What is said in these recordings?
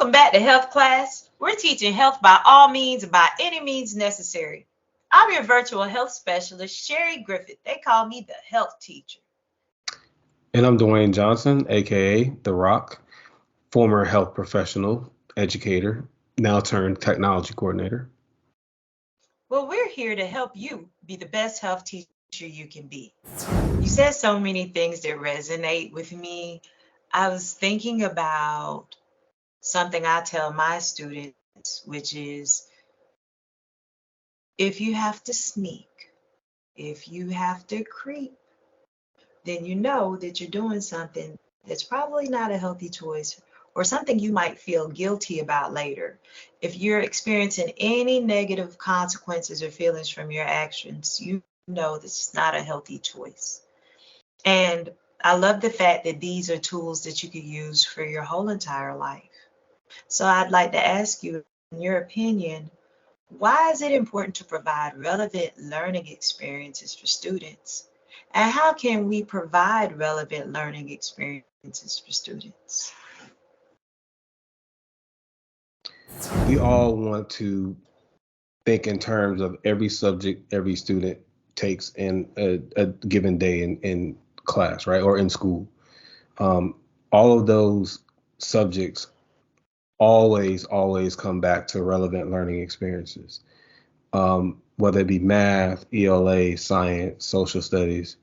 Welcome back to health class. We're teaching health by all means and by any means necessary. I'm your virtual health specialist, Sherry Griffith. They call me the health teacher. And I'm Dwayne Johnson, aka The Rock, former health professional, educator, now turned technology coordinator. Well, we're here to help you be the best health teacher you can be. You said so many things that resonate with me. I was thinking about something I tell my students, which is if you have to sneak, if you have to creep, then you know that you're doing something that's probably not a healthy choice or something you might feel guilty about later. If you're experiencing any negative consequences or feelings from your actions, you know this is not a healthy choice. And I love the fact that these are tools that you could use for your whole entire life. So I'd like to ask you, in your opinion, why is it important to provide relevant learning experiences for students? And how can we provide relevant learning experiences for students? We all want to think in terms of every subject every student takes in a given day in class, right, or in school. Um, all of those subjects always come back to relevant learning experiences, whether it be math, ELA, science, social studies.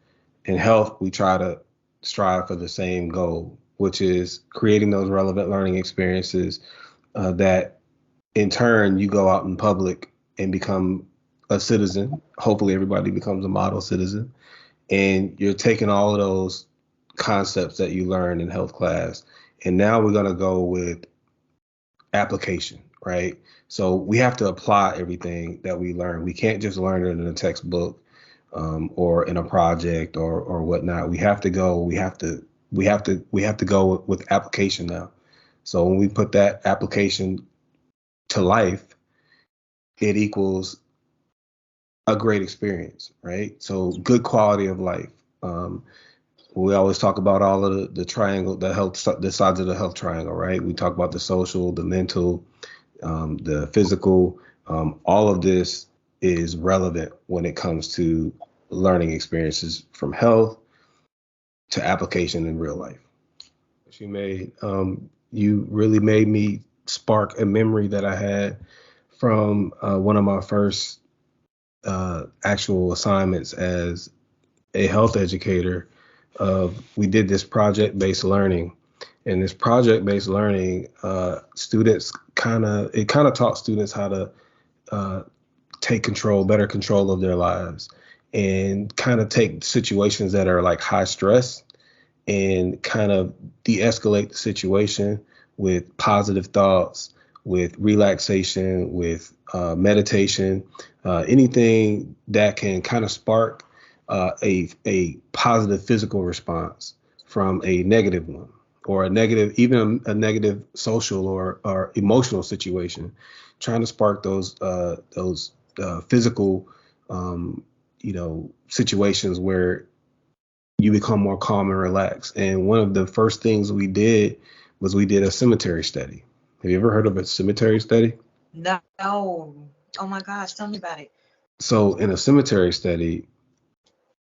In health, we try to strive for the same goal, which is creating those relevant learning experiences that in turn you go out in public and become a citizen. Hopefully, everybody becomes a model citizen. And you're taking all of those concepts that you learned in health class. And now we're going to go with application, right? So we have to apply everything that we learn. We can't just learn it in a textbook or in a project or whatnot. We have to go with application now. So when we put that application to life, it equals a great experience, right? So good quality of life. Um, we always talk about all of the triangle, the sides of the health triangle, right? We talk about the social, the mental, the physical. All of this is relevant when it comes to learning experiences from health to application in real life. You really made me spark a memory that I had from one of my first actual assignments as a health educator. We did this project-based learning, and this project-based learning, students kind of taught students how to uh, take better control of their lives, and kind of take situations that are like high stress and kind of de-escalate the situation with positive thoughts, with relaxation, with meditation, anything that can kind of spark a positive physical response from a negative one, or even a negative social or emotional situation, trying to spark those physical situations where you become more calm and relaxed. And one of the first things we did was we did a cemetery study. Have you ever heard of a cemetery study? No. Oh my gosh, tell me about it. So in a cemetery study,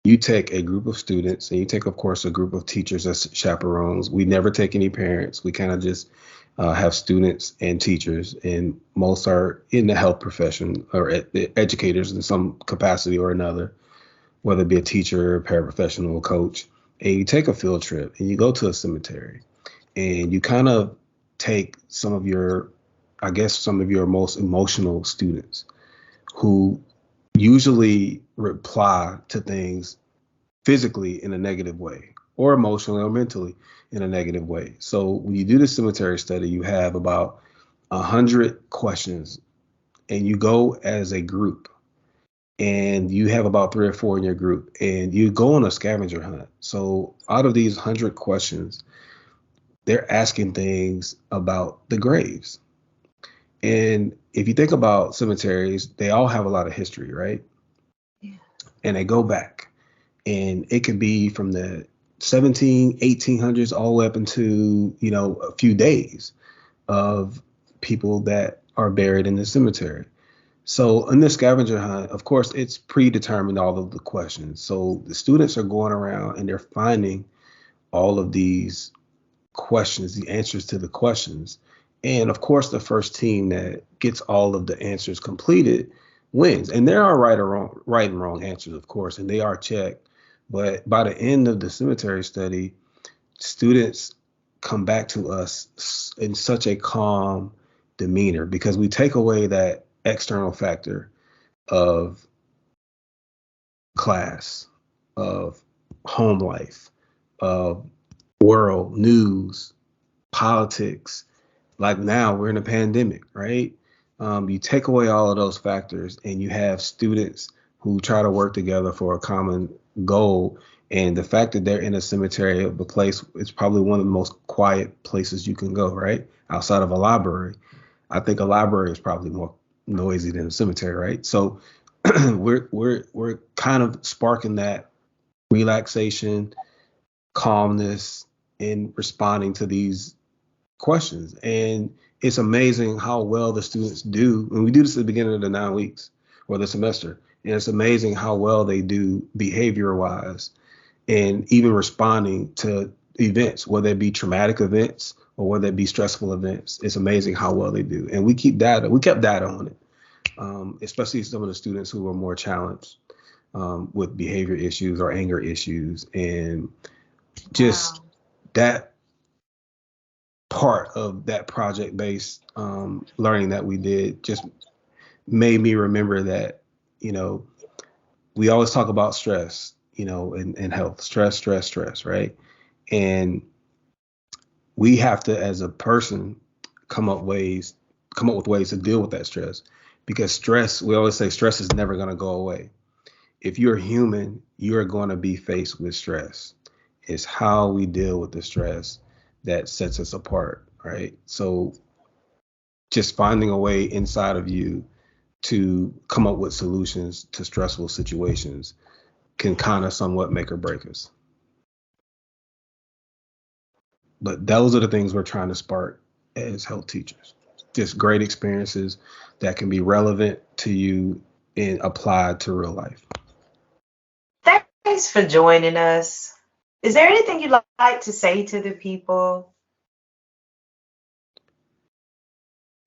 you take a group of students and you take, of course, a group of teachers as chaperones. We never take any parents. We kind of just have students and teachers, and most are in the health profession or educators in some capacity or another, whether it be a teacher, paraprofessional, coach. And you take a field trip and you go to a cemetery and you kind of take some of your most emotional students who usually reply to things physically in a negative way, or emotionally or mentally in a negative way. So when you do the cemetery study, you have about 100 questions, and you go as a group, and you have about three or four in your group, and you go on a scavenger hunt. So out of these 100 questions, they're asking things about the graves. And if you think about cemeteries, they all have a lot of history, right? Yeah. And they go back, and it could be from the 17, 1800s all the way up into, a few days of people that are buried in the cemetery. So in the scavenger hunt, of course, it's predetermined all of the questions. So the students are going around and they're finding all of these questions, the answers to the questions. And of course, the first team that gets all of the answers completed wins. And there are right and wrong answers, of course, and they are checked. But by the end of the cemetery study, students come back to us in such a calm demeanor because we take away that external factor of class, of home life, of world news, politics. Like now we're in a pandemic, right? You take away all of those factors and you have students who try to work together for a common goal. And the fact that they're in a cemetery, of a place, it's probably one of the most quiet places you can go, right? Outside of a library. I think a library is probably more noisy than a cemetery, right? So we're kind of sparking that relaxation, calmness in responding to these questions. And it's amazing how well the students do. And we do this at the beginning of the 9 weeks or the semester. And it's amazing how well they do behavior wise and even responding to events, whether it be traumatic events or whether it be stressful events. It's amazing how well they do. And we keep data. We kept data on it, especially some of the students who are more challenged with behavior issues or anger issues. And just that part of that project-based learning that we did just made me remember that, we always talk about stress, and health, stress, right? And we have to, as a person, come up with ways to deal with that stress, because stress, we always say stress is never going to go away. If you're human, you're going to be faced with stress. It's how we deal with the stress that sets us apart, right? So just finding a way inside of you to come up with solutions to stressful situations can kind of somewhat make or break us. But those are the things we're trying to spark as health teachers. Just great experiences that can be relevant to you and applied to real life. Thanks for joining us. Is there anything you'd like to say to the people?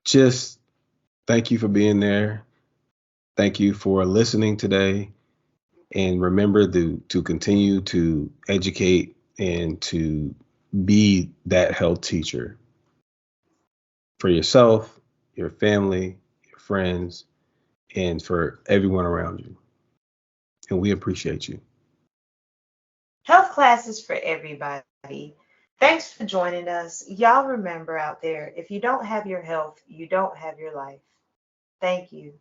Just thank you for being there. Thank you for listening today. And remember to continue to educate and to be that health teacher for yourself, your family, your friends, and for everyone around you. And we appreciate you. Health classes for everybody. Thanks for joining us. Y'all remember out there, if you don't have your health, you don't have your life. Thank you.